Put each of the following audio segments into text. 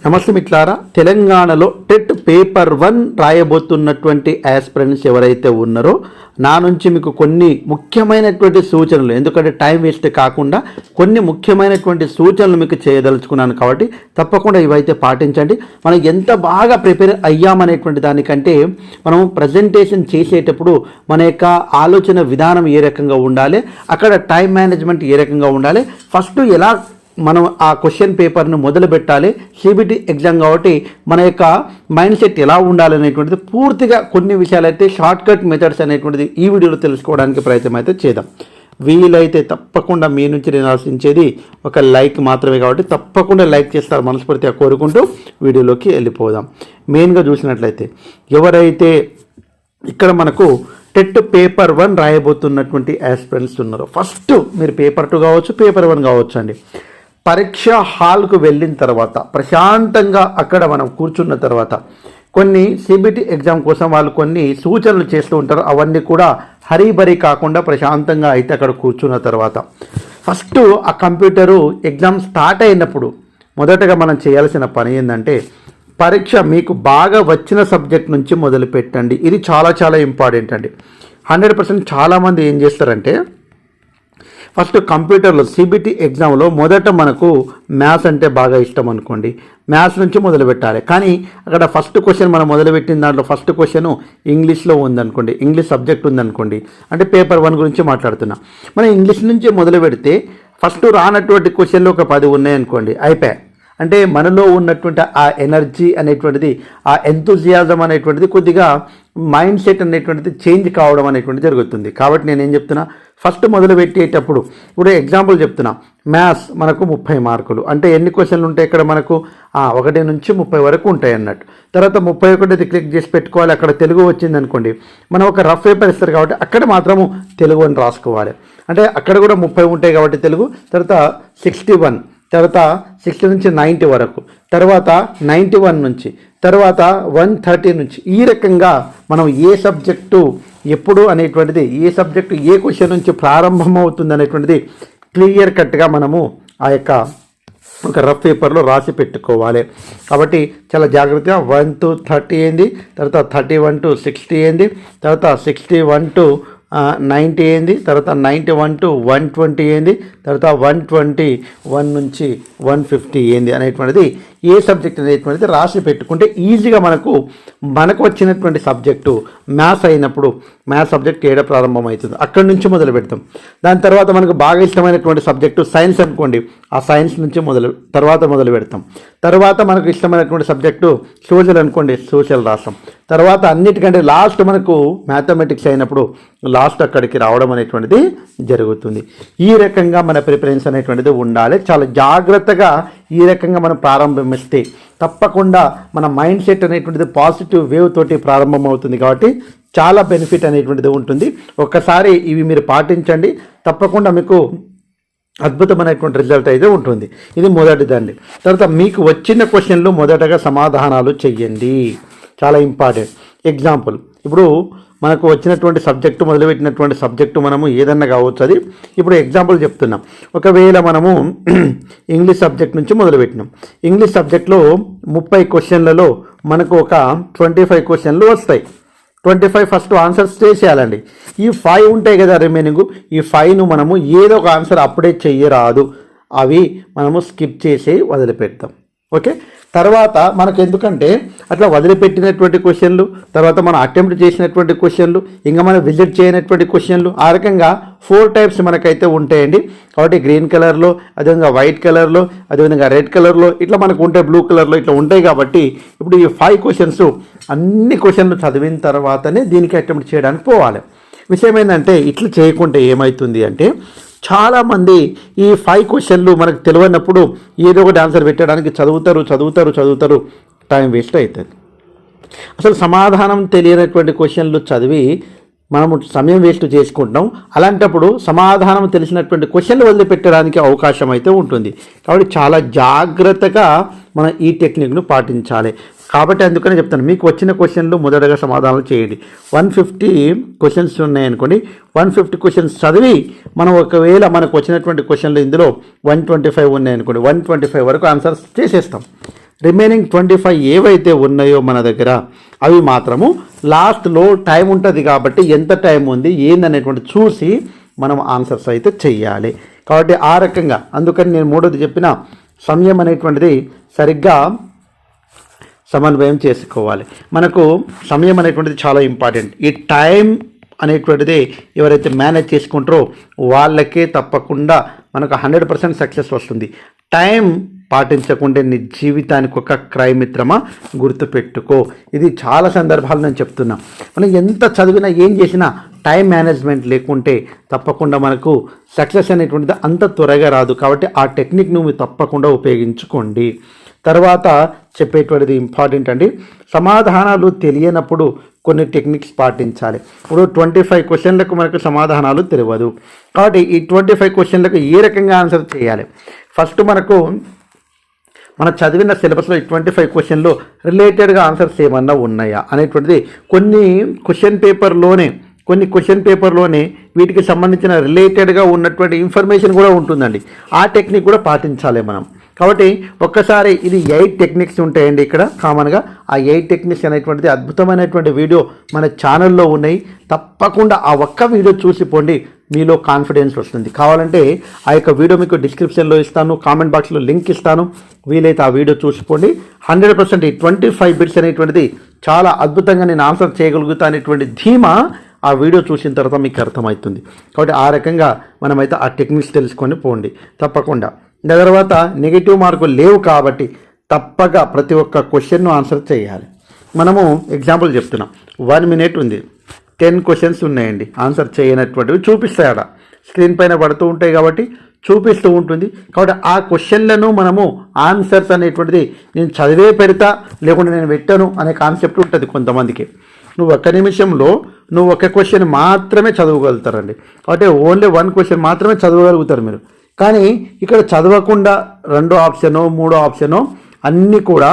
నమస్తే మిత్రులారా, తెలంగాణలో టెట్ పేపర్ 1 రాయబోతున్నటువంటి ఆస్పిరెంట్స్ ఎవరైతే ఉన్నారో నా నుంచి మీకు కొన్ని ముఖ్యమైనటువంటి సూచనలు, ఎందుకంటే టైం వేస్ట్ కాకుండా కొన్ని ముఖ్యమైనటువంటి సూచనలు మీకు చేయదలుచుకున్నాను. కాబట్టి తప్పకుండా ఇవైతే పాటించండి. మనం ఎంత బాగా ప్రిపేర్ అయ్యామనేటువంటి దానికంటే మనం ప్రజెంటేషన్ చేసేటప్పుడు మన యొక్క ఆలోచన విధానం ఏ రకంగా ఉండాలి, అక్కడ టైం మేనేజ్మెంట్ ఏ రకంగా ఉండాలి, ఫస్ట్ ఎలా మనం ఆ క్వశ్చన్ పేపర్ను మొదలు పెట్టాలి, సిబిటి ఎగ్జామ్ కాబట్టి మన యొక్క మైండ్ సెట్ ఎలా ఉండాలి అనేటువంటిది పూర్తిగా కొన్ని విషయాలు అయితే షార్ట్కట్ మెథడ్స్ అనేటువంటిది ఈ వీడియోలో తెలుసుకోవడానికి ప్రయత్నం అయితే చేద్దాం. వీలైతే తప్పకుండా మీ నుంచి నేను ఆశించేది ఒక లైక్ మాత్రమే, కాబట్టి తప్పకుండా లైక్ చేస్తారు మనస్ఫూర్తిగా కోరుకుంటూ వీడియోలోకి వెళ్ళిపోదాం. మెయిన్గా చూసినట్లయితే ఎవరైతే ఇక్కడ మనకు టెట్ పేపర్ 1 రాయబోతున్నటువంటి ఆస్పిరెంట్స్ ఉన్నారో, ఫస్ట్ మీరు పేపర్ 2 కావచ్చు, పేపర్ 1 కావచ్చు అండి, పరీక్ష హాల్కు వెళ్ళిన తర్వాత ప్రశాంతంగా అక్కడ మనం కూర్చున్న తర్వాత కొన్ని సిబిటి ఎగ్జామ్ కోసం వాళ్ళు కొన్ని సూచనలు చేస్తూ ఉంటారు. అవన్నీ కూడా హరీబరీ కాకుండా ప్రశాంతంగా అయితే అక్కడ కూర్చున్న తర్వాత ఫస్ట్ ఆ కంప్యూటరు ఎగ్జామ్ స్టార్ట్ అయినప్పుడు మొదటగా మనం చేయాల్సిన పని ఏంటంటే, పరీక్ష మీకు బాగా వచ్చిన సబ్జెక్ట్ నుంచి మొదలు పెట్టండి. ఇది చాలా చాలా ఇంపార్టెంట్ అండి. 100% చాలామంది ఏం చేస్తారంటే, ఫస్ట్ కంప్యూటర్లో సిబిటి ఎగ్జామ్లో మొదట మనకు మ్యాథ్స్ అంటే బాగా ఇష్టం అనుకోండి, మ్యాథ్స్ నుంచి మొదలు పెట్టాలి. కానీ అక్కడ ఫస్ట్ క్వశ్చన్ మనం మొదలుపెట్టిన దాంట్లో ఫస్ట్ క్వశ్చన్ ఇంగ్లీష్లో ఉందనుకోండి, ఇంగ్లీష్ సబ్జెక్ట్ ఉందనుకోండి, అంటే పేపర్ 1 గురించి మాట్లాడుతున్నా. మనం ఇంగ్లీష్ నుంచి మొదలు పెడితే ఫస్ట్ రానటువంటి క్వశ్చన్లు ఒక 10 ఉన్నాయనుకోండి, అయిపోయాయి. అంటే మనలో ఉన్నటువంటి ఆ ఎనర్జీ అనేటువంటిది, ఆ ఎంతూజియాజం అనేటువంటిది, కొద్దిగా మైండ్ సెట్ అనేటువంటిది చేంజ్ కావడం అనేటువంటిది జరుగుతుంది. కాబట్టి నేనేం చెప్తున్నా, ఫస్ట్ మొదలు పెట్టేటప్పుడు ఇప్పుడు ఎగ్జాంపుల్ చెప్తున్నా, మ్యాథ్స్ మనకు 30 మార్కులు అంటే ఎన్ని క్వశ్చన్లు ఉంటాయి ఇక్కడ మనకు 1 నుంచి 30 వరకు ఉంటాయి అన్నట్టు. తర్వాత 31 క్లిక్ చేసి పెట్టుకోవాలి. అక్కడ తెలుగు వచ్చింది అనుకోండి, మనం ఒక రఫ్ పేపర్ ఇస్తారు కాబట్టి అక్కడ మాత్రము తెలుగు అని రాసుకోవాలి. అంటే అక్కడ కూడా 30 ఉంటాయి కాబట్టి తెలుగు. తర్వాత 61, తర్వాత 60 నుంచి 90 వరకు, తర్వాత 91 నుంచి, తర్వాత 130 నుంచి, ఈ రకంగా మనం ఏ సబ్జెక్టు ఎప్పుడు అనేటువంటిది, ఏ సబ్జెక్టు ఏ క్వశ్చన్ నుంచి ప్రారంభమవుతుంది అనేటువంటిది క్లియర్ కట్గా మనము ఆ యొక్క ఒక రఫ్ పేపర్లో రాసి పెట్టుకోవాలి. కాబట్టి చాలా జాగ్రత్తగా 1 to 30 ఏంది, తర్వాత 31 to 60 ఏంది, తర్వాత 61 to 90 ఏంది, తర్వాత 91 to 120 ఏంది, తర్వాత 121 నుంచి 150 ఏంది అనేటువంటిది ఏ సబ్జెక్ట్ అనేటువంటిది రాసి పెట్టుకుంటే ఈజీగా మనకు వచ్చినటువంటి సబ్జెక్టు మ్యాథ్స్ అయినప్పుడు మ్యాథ్స్ సబ్జెక్ట్ ఏడ ప్రారంభమవుతుంది అక్కడి నుంచి మొదలు పెడతాం. దాని తర్వాత మనకు బాగా ఇష్టమైనటువంటి సబ్జెక్టు సైన్స్ అనుకోండి, ఆ సైన్స్ నుంచి మొదలు పెడతాం. తర్వాత మనకు ఇష్టమైనటువంటి సబ్జెక్టు సోషల్ అనుకోండి, సోషల్ రాస్తాం. తర్వాత అన్నిటికంటే లాస్ట్ మనకు మ్యాథమెటిక్స్ అయినప్పుడు లాస్ట్ అక్కడికి రావడం అనేటువంటిది జరుగుతుంది. ఈ రకంగా మన ప్రిఫరెన్స్ అనేటువంటిది ఉండాలి. చాలా జాగ్రత్తగా ఈ రకంగా మనం ప్రారంభిస్తే తప్పకుండా మన మైండ్ సెట్ అనేటువంటిది పాజిటివ్ వేవ్ తోటి ప్రారంభమవుతుంది. కాబట్టి చాలా బెనిఫిట్ అనేటువంటిది ఉంటుంది. ఒక్కసారి ఇవి మీరు పాటించండి, తప్పకుండా మీకు అద్భుతమైనటువంటి రిజల్ట్ అయితే ఉంటుంది. ఇది మొదటిదండి. తర్వాత మీకు వచ్చిన క్వశ్చన్లు మొదటగా సమాధానాలు చెయ్యండి, చాలా ఇంపార్టెంట్. ఎగ్జాంపుల్, ఇప్పుడు మనకు వచ్చినటువంటి సబ్జెక్టు, మొదలుపెట్టినటువంటి సబ్జెక్టు మనము ఏదన్నా కావచ్చు. అది ఇప్పుడు ఎగ్జాంపుల్ చెప్తున్నాం. ఒకవేళ మనము ఇంగ్లీష్ సబ్జెక్ట్ నుంచి మొదలుపెట్టినాం. ఇంగ్లీష్ సబ్జెక్ట్లో 30 క్వశ్చన్లలో మనకు ఒక 25 క్వశ్చన్లు వస్తాయి. 25 ఫస్ట్ ఆన్సర్స్ చేసేయాలండి. ఈ 5 ఉంటాయి కదా రిమైనింగ్, ఈ 5ను మనము ఏదో ఒక ఆన్సర్ అప్పుడే చెయ్యరాదు, అవి మనము స్కిప్ చేసి వదిలిపెడతాం. ఓకే, తర్వాత మనకు ఎందుకంటే అట్లా వదిలిపెట్టినటువంటి క్వశ్చన్లు, తర్వాత మనం అటెంప్ట్ చేసినటువంటి క్వశ్చన్లు, ఇంకా మనం విజిట్ చేయనటువంటి క్వశ్చన్లు, ఆ రకంగా 4 టైప్స్ మనకైతే ఉంటాయండి. కాబట్టి గ్రీన్ కలర్లో, అదేవిధంగా వైట్ కలర్లో, అదేవిధంగా రెడ్ కలర్లో, ఇట్లా మనకు ఉంటాయి, బ్లూ కలర్లో ఇట్లా ఉంటాయి. కాబట్టి ఇప్పుడు ఈ 5 క్వశ్చన్స్ అన్ని క్వశ్చన్లు చదివిన తర్వాతనే దీనికి అటెంప్ట్ చేయడానికి పోవాలి. విషయం ఏంటంటే, ఇట్లా చేయకుంటే ఏమవుతుంది అంటే, చాలామంది ఈ 5 క్వశ్చన్లు మనకు తెలియనప్పుడు ఏదో ఒకటి ఆన్సర్ పెట్టడానికి చదువుతారు, టైం వేస్ట్ అవుతుంది. అసలు సమాధానం తెలియనటువంటి క్వశ్చన్లు చదివి మనము సమయం వేస్ట్ చేసుకుంటాం. అలాంటప్పుడు సమాధానం తెలిసినటువంటి క్వశ్చన్లు వదిలిపెట్టడానికి అవకాశం అయితే ఉంటుంది. కాబట్టి చాలా జాగ్రత్తగా మనం ఈ టెక్నిక్ను పాటించాలి. కాబట్టి అందుకనే చెప్తాను, మీకు వచ్చిన క్వశ్చన్లు మొదటగా సమాధానాలు చేయండి. 150 క్వశ్చన్స్ ఉన్నాయనుకోండి, 150 క్వశ్చన్స్ చదివి మనం ఒకవేళ మనకు వచ్చినటువంటి క్వశ్చన్లు ఇందులో 125 ఉన్నాయనుకోండి, 125 వరకు ఆన్సర్స్ చేసేస్తాం. రిమైనింగ్ 25 ఏవైతే ఉన్నాయో మన దగ్గర అవి మాత్రము లాస్ట్లో టైం ఉంటుంది కాబట్టి ఎంత టైం ఉంది ఏందనేటువంటి చూసి మనం ఆన్సర్స్ అయితే చెయ్యాలి. కాబట్టి ఆ రకంగా అందుకని నేను మూడోది చెప్పిన సమయం అనేటువంటిది సరిగ్గా సమన్వయం చేసుకోవాలి. మనకు సమయం అనేటువంటిది చాలా ఇంపార్టెంట్. ఈ టైం అనేటువంటిది ఎవరైతే మేనేజ్ చేసుకుంటారో వాళ్ళకే తప్పకుండా మనకు 100% సక్సెస్ వస్తుంది. టైం పాటించకుండా నీ జీవితానికి ఒక క్రైమ్ మిత్రమా గుర్తుపెట్టుకో. ఇది చాలా సందర్భాలు నేను చెప్తున్నా. మనం ఎంత చదివినా ఏం చేసినా టైం మేనేజ్మెంట్ లేకుంటే తప్పకుండా మనకు సక్సెస్ అనేటువంటిది అంత త్వరగా రాదు. కాబట్టి ఆ టెక్నిక్ నువ్వు తప్పకుండా ఉపయోగించుకోండి. తర్వాత చెప్పేటువంటిది ఇంపార్టెంట్ అండి. సమాధానాలు తెలియనప్పుడు కొన్ని టెక్నిక్స్ పాటించాలి. ఇప్పుడు 25 క్వశ్చన్లకు మనకు సమాధానాలు తెలియదు కాబట్టి ఈ 25 క్వశ్చన్లకు ఏ రకంగా ఆన్సర్ చేయాలి. ఫస్ట్ మన చదివిన సిలబస్లో ఈ 25 క్వశ్చన్లో రిలేటెడ్గా ఆన్సర్స్ ఏమన్నా ఉన్నాయా అనేటువంటిది కొన్ని క్వశ్చన్ పేపర్లోనే వీటికి సంబంధించిన రిలేటెడ్గా ఉన్నటువంటి ఇన్ఫర్మేషన్ కూడా ఉంటుందండి. ఆ టెక్నిక్ కూడా పాటించాలి మనం. కాబట్టి ఒక్కసారి ఇది 8 టెక్నిక్స్ ఉంటాయండి ఇక్కడ కామన్గా. ఆ 8 టెక్నిక్స్ అనేటువంటిది అద్భుతమైనటువంటి వీడియో మన ఛానల్లో ఉన్నాయి. తప్పకుండా ఆ ఒక్క వీడియో చూసిపోండి, మీలో కాన్ఫిడెన్స్ వస్తుంది. కావాలంటే ఆ యొక్క వీడియో మీకు డిస్క్రిప్షన్లో ఇస్తాను, కామెంట్ బాక్స్లో లింక్ ఇస్తాను. వీలైతే ఆ వీడియో చూసిపోండి. 100% ఈ 25 బిట్స్ అనేటువంటిది చాలా అద్భుతంగా నేను ఆన్సర్ చేయగలుగుతా అనేటువంటి ధీమా ఆ వీడియో చూసిన తర్వాత మీకు అర్థమవుతుంది. కాబట్టి ఆ రకంగా మనమైతే ఆ టెక్నిక్స్ తెలుసుకొని పోండి తప్పకుండా. దాని తర్వాత నెగిటివ్ మార్కులు లేవు కాబట్టి తప్పక ప్రతి ఒక్క క్వశ్చన్ను ఆన్సర్ చేయాలి. మనము ఎగ్జాంపుల్ చెప్తున్నాం. 1 మినిట్ ఉంది, 10 క్వశ్చన్స్ ఉన్నాయండి. ఆన్సర్ చేయనటువంటివి చూపిస్తాయి, ఆడ స్క్రీన్ పైన పడుతూ ఉంటాయి కాబట్టి చూపిస్తూ ఉంటుంది. కాబట్టి ఆ క్వశ్చన్లను మనము ఆన్సర్స్ అనేటువంటిది నేను చదివే పెడతా లేకుంటే నేను పెట్టను అనే కాన్సెప్ట్ ఉంటుంది కొంతమందికి. నువ్వు ఒక్క నిమిషంలో ఒక క్వశ్చన్ మాత్రమే చదవగలుగుతారండి. కాబట్టి ఓన్లీ 1 క్వశ్చన్ మాత్రమే చదవగలుగుతారు మీరు. కానీ ఇక్కడ చదవకుండా 2వ ఆప్షనో 3వ ఆప్షనో అన్నీ కూడా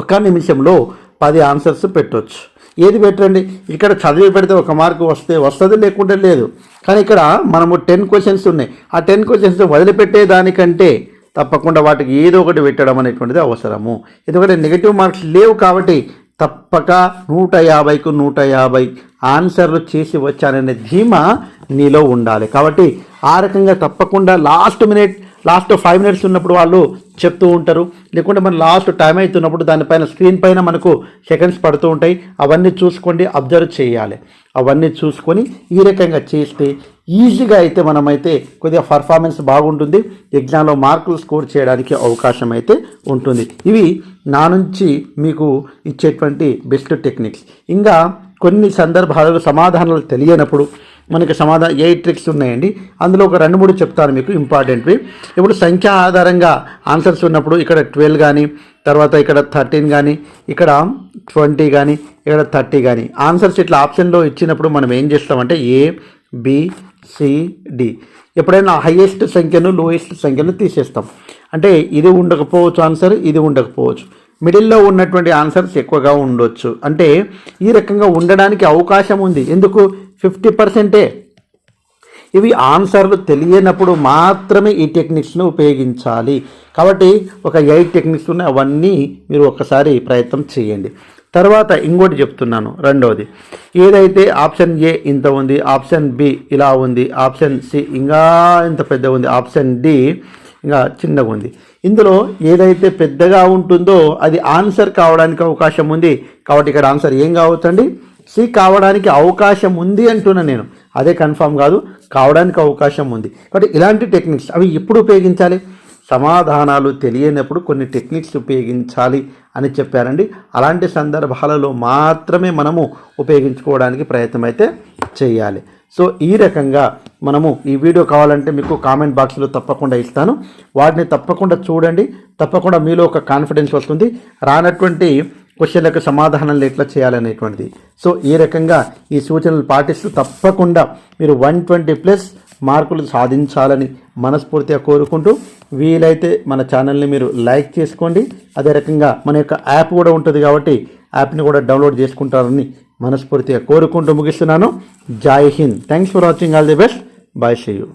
ఒక నిమిషంలో 10 ఆన్సర్స్ పెట్టవచ్చు. ఏది పెట్టండి, ఇక్కడ చదివి పెడితే 1 మార్కు వస్తుంది లేకుంటే లేదు. కానీ ఇక్కడ మనము 10 క్వశ్చన్స్ ఉన్నాయి. ఆ 10 క్వశ్చన్స్ వదిలిపెట్టే దానికంటే తప్పకుండా వాటికి ఏదో ఒకటి పెట్టడం అనేటువంటిది అవసరము. ఎందుకంటే నెగిటివ్ మార్క్స్ లేవు కాబట్టి తప్పక 150కు 150 ఆన్సర్లు చేసి వచ్చాననే ధీమా నీలో ఉండాలి. కాబట్టి ఆ రకంగా తప్పకుండా లాస్ట్ 5 మినిట్స్ ఉన్నప్పుడు వాళ్ళు చెప్తూ ఉంటారు, లేకుంటే మన లాస్ట్ టైం అవుతున్నప్పుడు దానిపైన స్క్రీన్ పైన మనకు సెకండ్స్ పడుతూ ఉంటాయి. అవన్నీ చూసుకోండి, అబ్జర్వ్ చేయాలి. అవన్నీ చూసుకొని ఈ రకంగా చేస్తే ఈజీగా అయితే మనమైతే కొద్దిగా పర్ఫార్మెన్స్ బాగుంటుంది. ఎగ్జామ్లో మార్కులు స్కోర్ చేయడానికి అవకాశం అయితే ఉంటుంది. ఇవి నా నుంచి మీకు ఇచ్చేటువంటి బెస్ట్ టెక్నిక్స్. ఇంకా కొన్ని సందర్భాలలో సమాధానాలు తెలియనప్పుడు మనకి 8 ట్రిక్స్ ఉన్నాయండి. అందులో ఒక 2-3 చెప్తాను మీకు ఇంపార్టెంట్వి. ఇప్పుడు సంఖ్య ఆధారంగా ఆన్సర్స్ ఉన్నప్పుడు ఇక్కడ 12 కానీ, తర్వాత ఇక్కడ 13 కానీ, ఇక్కడ 20 కానీ, ఇక్కడ 30 కానీ ఆన్సర్స్ ఇట్లా ఆప్షన్లో ఇచ్చినప్పుడు మనం ఏం చేస్తామంటే ABCD ఎప్పుడైనా హైయెస్ట్ సంఖ్యను లోయెస్ట్ సంఖ్యను తీసేస్తాం. అంటే ఇది ఉండకపోవచ్చు ఆన్సర్, ఇది ఉండకపోవచ్చు, మిడిల్లో ఉన్నటువంటి ఆన్సర్స్ ఎక్కువగా ఉండొచ్చు. అంటే ఈ రకంగా ఉండడానికి అవకాశం ఉంది. ఎందుకు 50%. ఇవి ఆన్సర్లు తెలియనప్పుడు మాత్రమే ఈ టెక్నిక్స్ను ఉపయోగించాలి. కాబట్టి ఒక 8 టెక్నిక్స్ ఉన్నాయి, అవన్నీ మీరు ఒకసారి ప్రయత్నం చేయండి. తర్వాత ఇంకోటి చెప్తున్నాను, రెండవది ఏదైతే ఆప్షన్ A ఇంత ఉంది, ఆప్షన్ B ఇలా ఉంది, ఆప్షన్ C ఇంకా ఇంత పెద్ద ఉంది, ఆప్షన్ D ఇంకా చిన్నగా ఉంది. ఇందులో ఏదైతే పెద్దగా ఉంటుందో అది ఆన్సర్ కావడానికి అవకాశం ఉంది. కాబట్టి ఇక్కడ ఆన్సర్ ఏం కావచ్చండి, C కావడానికి అవకాశం ఉంది అంటున్నాను నేను. అదే కన్ఫామ్ కాదు, కావడానికి అవకాశం ఉంది. కాబట్టి ఇలాంటి టెక్నిక్స్ అవి ఎప్పుడు ఉపయోగించాలి, సమాధానాలు తెలియనప్పుడు కొన్ని టెక్నిక్స్ ఉపయోగించాలి అని చెప్పారండి. అలాంటి సందర్భాలలో మాత్రమే మనము ఉపయోగించుకోవడానికి ప్రయత్నం అయితే చేయాలి. సో ఈ రకంగా మనము ఈ వీడియో కావాలంటే మీకు కామెంట్ బాక్స్లో తప్పకుండా ఇస్తాను, వాటిని తప్పకుండా చూడండి. తప్పకుండా మీలో ఒక కాన్ఫిడెన్స్ వస్తుంది, రానటువంటి క్వశ్చన్లకు సమాధానాలు ఎట్లా చేయాలనేటువంటిది. సో ఈ రకంగా ఈ సూచనలు పాటిస్తూ తప్పకుండా మీరు 120+ మార్కులు సాధించాలని మనస్ఫూర్తిగా కోరుకుంటూ, వీలైతే మన ఛానల్ని మీరు లైక్ చేసుకోండి. అదే రకంగా మన యొక్క యాప్ కూడా ఉంటుంది కాబట్టి యాప్ని కూడా డౌన్లోడ్ చేసుకుంటారని మనస్ఫూర్తిగా కోరుకుంటూ ముగిస్తున్నాను. Jai Hind. Thanks for watching. All the best. Bye. See you.